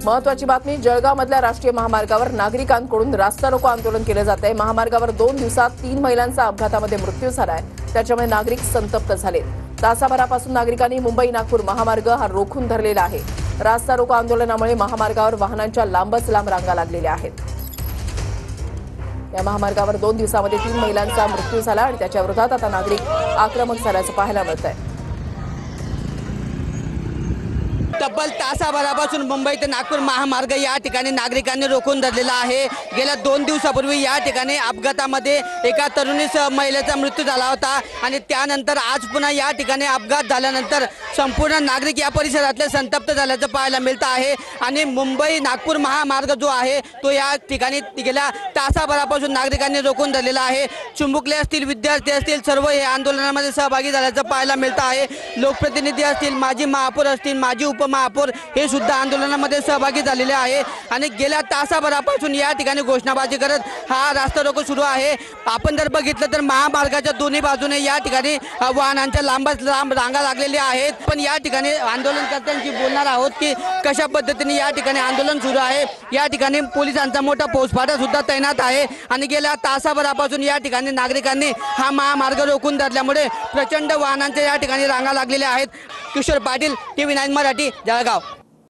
महत्त्वाची बातमी, जळगावमधल्या राष्ट्रीय महामार्गावर नागरिकांकडून रास्ता रोको आंदोलन केलं जात आहे। महामार्गावर 2 दिवसात 3 महिलांचा अपघातामध्ये मृत्यू झालाय। त्याच्यामुळे नागरिक संतप्त झाले। तासाभरापासून नागरिकांनी मुंबई नागपूर महामार्ग हा रोखून धरलेला आहे। रास्ता रोको आंदोलनामुळे महामार्गावर वाहनांच्या लांबच लांब रांगा लागलेल्या आहेत। या महामार्गावर 2 दिवसांमध्ये 3 महिलांचा मृत्यू झाला आणि त्याच्या विरोधात आता नागरिक आक्रमक झाल्याचं पाहायला मिळतंय। तब्बल तासाभरापासून मुंबई ते नागपूर महामार्ग या ठिकाणी नागरिकांनी रोखून धरलेला आहे। गेल्या 2 दिवसापूर्वी या ठिकाणी अपघातामध्ये एका तरुणीसह महिलेचा मृत्यू झाला होता आणि त्यानंतर आज पुन्हा या ठिकाणी अपघात झाल्यानंतर संपूर्ण नागरिक या परिसरातले संतप्त झाल्याचं पाहायला मिळतं आहे। आणि मुंबई नागपूर महामार्ग जो आहे तो या ठिकाणी गेल्या तासाभरापासून नागरिकांनी रोखून धरलेला आहे। चिमुकले असतील, विद्यार्थी असतील, सर्व हे आंदोलनामध्ये सहभागी झाल्याचं पाहायला मिळतं आहे। लोकप्रतिनिधी असतील, माजी महापौर असतील, माजी उपमहापौर हे सुद्धा आंदोलनामध्ये सहभागी झालेले आहे आणि गेल्या तासाभरापासून या ठिकाणी घोषणाबाजी करत हा रास्ता रोको सुरू आहे। आपण जर बघितलं तर महामार्गाच्या दोन्ही बाजूने या ठिकाणी वाहनांच्या लांबच लांब रांगा लागलेल्या आहेत। पण या ठिकाणी आंदोलनकर्त्यांशी बोलणार आहोत की कशा पद्धतीने या ठिकाणी आंदोलन सुरू आहे। या ठिकाणी पोलिसांचा मोठा फौजफाटा सुद्धा तैनात आहे आणि गेल्या तासाभरापासून या ठिकाणी नागरिकांनी हा महामार्ग रोखून धरल्यामुळे प्रचंड वाहनांच्या या ठिकाणी रांगा लागलेल्या आहेत। किशोर पाटील, TV9 मराठी, जळगाव।